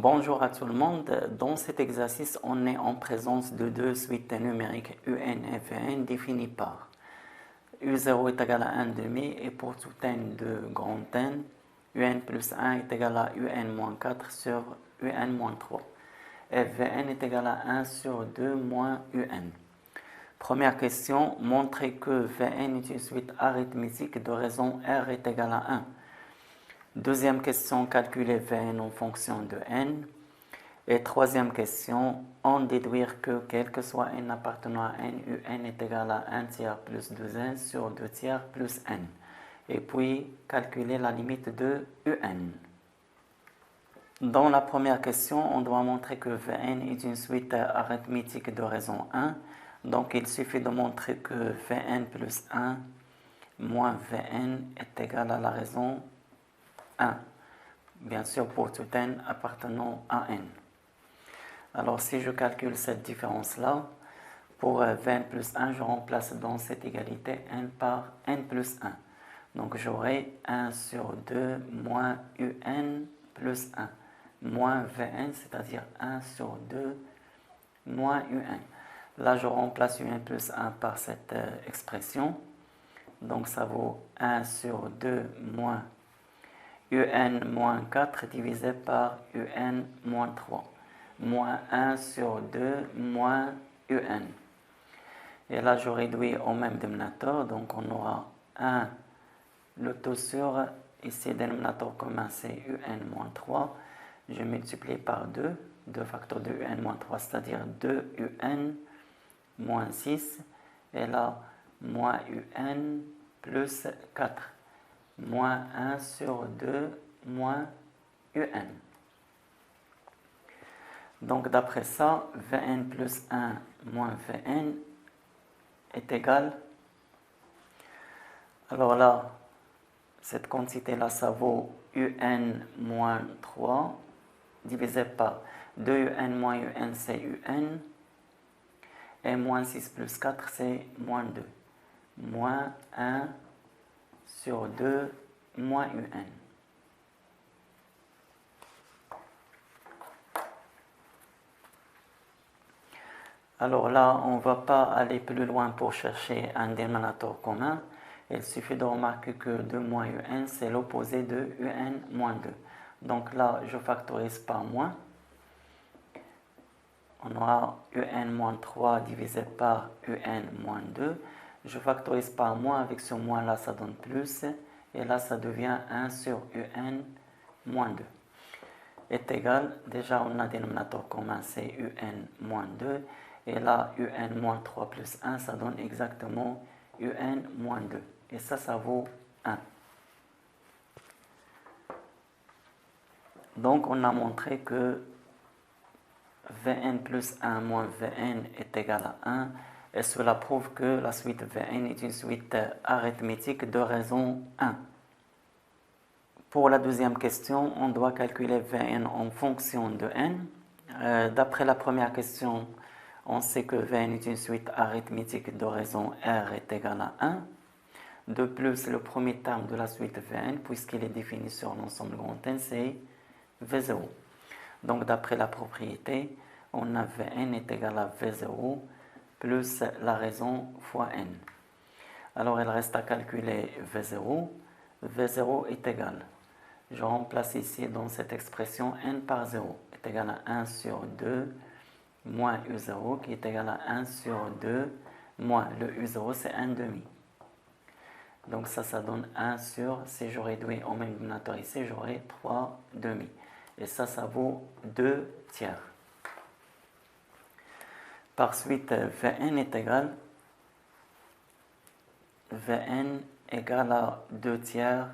Bonjour à tout le monde. Dans cet exercice, on est en présence de deux suites numériques UN et Vn définies par U0 est égal à 1 demi et pour tout n de grand n, UN plus 1 est égal à UN moins 4 sur UN moins 3 et Vn est égal à 1 sur 2 moins UN. Première question, montrer que Vn est une suite arithmétique de raison R est égal à 1. Deuxième question, calculer Vn en fonction de n. Et troisième question, en déduire que quel que soit n appartenant à n, un est égal à 1 tiers plus 2n sur 2 tiers plus n. Et puis, calculer la limite de un. Dans la première question, on doit montrer que Vn est une suite arithmétique de raison 1. Donc, il suffit de montrer que Vn plus 1 moins Vn est égal à la raison 1. Bien sûr, pour tout n appartenant à n. Alors, si je calcule cette différence-là, pour Vn plus 1, je remplace dans cette égalité n par n plus 1. Donc, j'aurai 1 sur 2 moins un plus 1, moins Vn, c'est-à-dire 1 sur 2 moins un. Là, je remplace un plus 1 par cette expression. Donc, ça vaut 1 sur 2 moins un moins 4 divisé par un moins 3. Moins 1 sur 2 moins un. Et là, je réduis au même dénominateur, donc on aura 1, le tout sur, ici, dénominateur commun, c'est un moins 3. Je multiplie par 2, 2 facteurs de un moins 3, c'est-à-dire 2 un moins 6. Et là, moins un plus 4. Moins 1 sur 2 moins un. Donc, d'après ça, Vn plus 1 moins Vn est égal. Alors là, cette quantité-là, ça vaut un moins 3 divisé par 2un moins un, c'est un. Et moins 6 plus 4, c'est moins 2. Moins 1 sur 2 moins un. Alors là, on ne va pas aller plus loin pour chercher un dénominateur commun. Il suffit de remarquer que 2 moins un, c'est l'opposé de un moins 2. Donc là, je factorise par moins. On aura un moins 3 divisé par un moins 2. Je factorise par moins, avec ce moins-là, ça donne plus. Et là, ça devient 1 sur un moins 2. Est égal, déjà on a un dénominateur commun, c'est un moins 2. Et là, un moins 3 plus 1, ça donne exactement un moins 2. Et ça vaut 1. Donc, on a montré que Vn plus 1 moins Vn est égal à 1. Et cela prouve que la suite Vn est une suite arithmétique de raison 1. Pour la deuxième question, on doit calculer Vn en fonction de n. D'après la première question, on sait que Vn est une suite arithmétique de raison R est égal à 1. De plus, le premier terme de la suite Vn, puisqu'il est défini sur l'ensemble grand N, c'est V0. Donc, d'après la propriété, on a Vn est égal à V0 plus la raison fois n. Alors, il reste à calculer V0. V0 est égal. Je remplace ici dans cette expression n par 0 est égal à 1 sur 2 moins U0 qui est égal à 1 sur 2 moins le U0 c'est 1 demi. Donc ça donne 1 sur, si je réduis au même dénominateur ici, j'aurai 3 demi. Et ça vaut 2 tiers. Par suite, Vn est égal à 2 tiers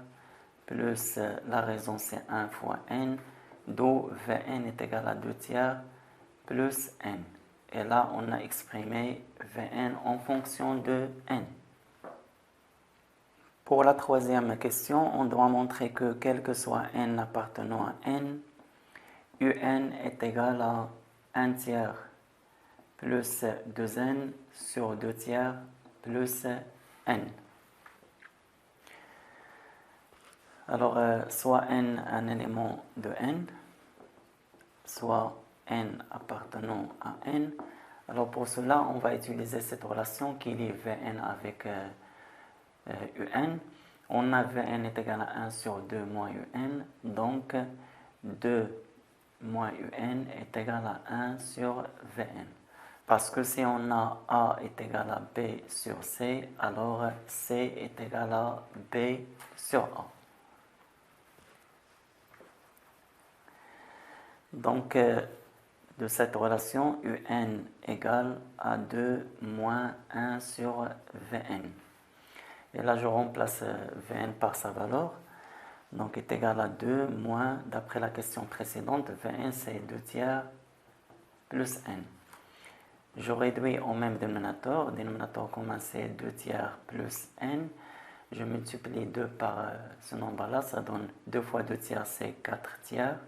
plus la raison c'est 1 fois n, d'où Vn est égal à 2 tiers plus n. Et là, on a exprimé Vn en fonction de n. Pour la troisième question, on doit montrer que quel que soit n appartenant à n, un est égal à 1 tiers plus 2n sur 2 tiers plus n. Alors, soit n un élément de n, soit n appartenant à n. Alors pour cela, on va utiliser cette relation qui lie Vn avec Un. On a Vn est égal à 1 sur 2 moins Un, donc 2 moins Un est égal à 1 sur Vn. Parce que si on a A est égal à B sur C, alors C est égal à B sur A. Donc, de cette relation, Un égale à 2 moins 1 sur Vn. Et là, je remplace Vn par sa valeur. Donc, est égal à 2 moins, d'après la question précédente, Vn c'est 2 tiers plus n. Je réduis au même dénominateur. Dénominateur commun c'est 2 tiers plus n. Je multiplie 2 par ce nombre-là, ça donne 2 fois 2 tiers, c'est 4 tiers.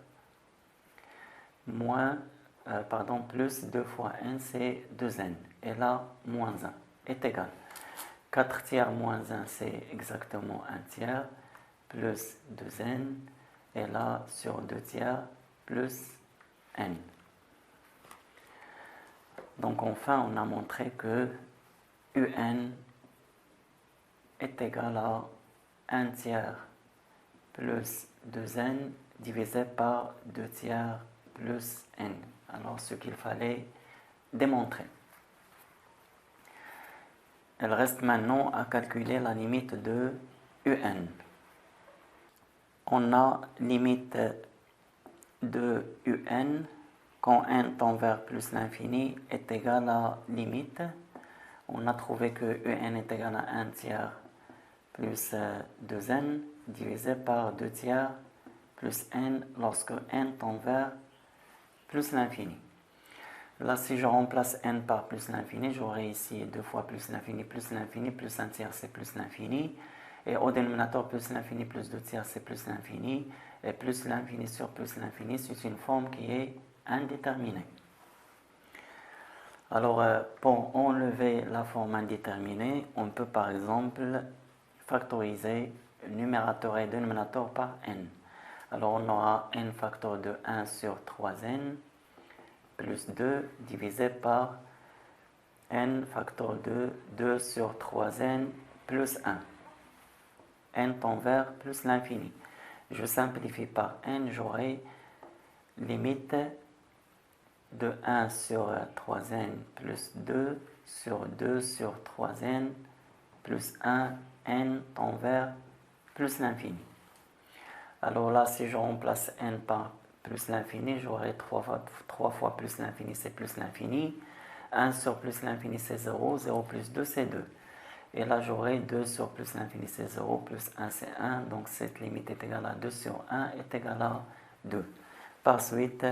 Plus 2 fois n, c'est 2n. Et là, moins 1 est égal. 4 tiers moins 1, c'est exactement 1 tiers, plus 2n. Et là, sur 2 tiers, plus n. Donc enfin, on a montré que Un est égal à 1 tiers plus 2n divisé par 2 tiers plus n. Alors ce qu'il fallait démontrer. Il reste maintenant à calculer la limite de Un. On a limite de Un quand n tend vers plus l'infini est égal à limite. On a trouvé que Un est égal à 1 tiers plus 2n divisé par 2 tiers plus n lorsque n tend vers plus l'infini. Là, si je remplace n par plus l'infini, j'aurai ici 2 fois plus l'infini, plus 1 tiers, c'est plus l'infini. Et au dénominateur, plus l'infini, plus 2 tiers, c'est plus l'infini. Et plus l'infini sur plus l'infini, c'est une forme qui est indéterminée. Alors, pour enlever la forme indéterminée, on peut par exemple factoriser numérateur et dénominateur par n. Alors, on aura n facteur de 1 sur 3n plus 2 divisé par n facteur de 2 sur 3n plus 1. n tend vers plus l'infini. Je simplifie par n, j'aurai limite de 1 sur 3n plus 2 sur 2 sur 3n plus 1, n tend vers plus l'infini. Alors là, si je remplace n par plus l'infini, j'aurai 3 fois plus l'infini, c'est plus l'infini. 1 sur plus l'infini, c'est 0. 0 plus 2, c'est 2. Et là, j'aurai 2 sur plus l'infini, c'est 0. Plus 1, c'est 1. Donc, cette limite est égale à 2 sur 1 est égale à 2. Par suite,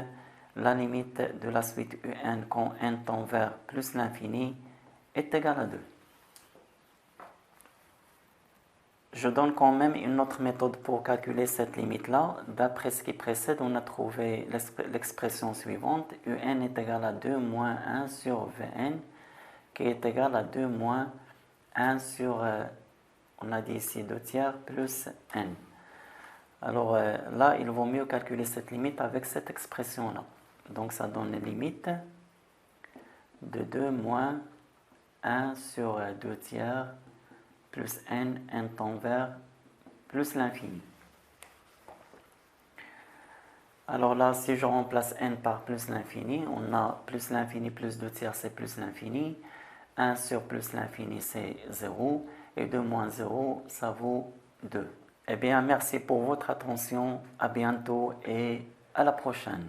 la limite de la suite Un quand n tend vers plus l'infini est égale à 2. Je donne quand même une autre méthode pour calculer cette limite-là. D'après ce qui précède, on a trouvé l'expression suivante. Un est égal à 2 moins 1 sur Vn, qui est égal à 2 moins 1 sur, on a dit ici 2 tiers, plus n. Alors là, il vaut mieux calculer cette limite avec cette expression-là. Donc ça donne une limite de 2 moins 1 sur 2 tiers, plus n tend vers plus l'infini. Alors là, si je remplace n par plus l'infini, on a plus l'infini plus 2 tiers, c'est plus l'infini. 1 sur plus l'infini, c'est 0. Et 2 moins 0, ça vaut 2. Eh bien, merci pour votre attention. À bientôt et à la prochaine.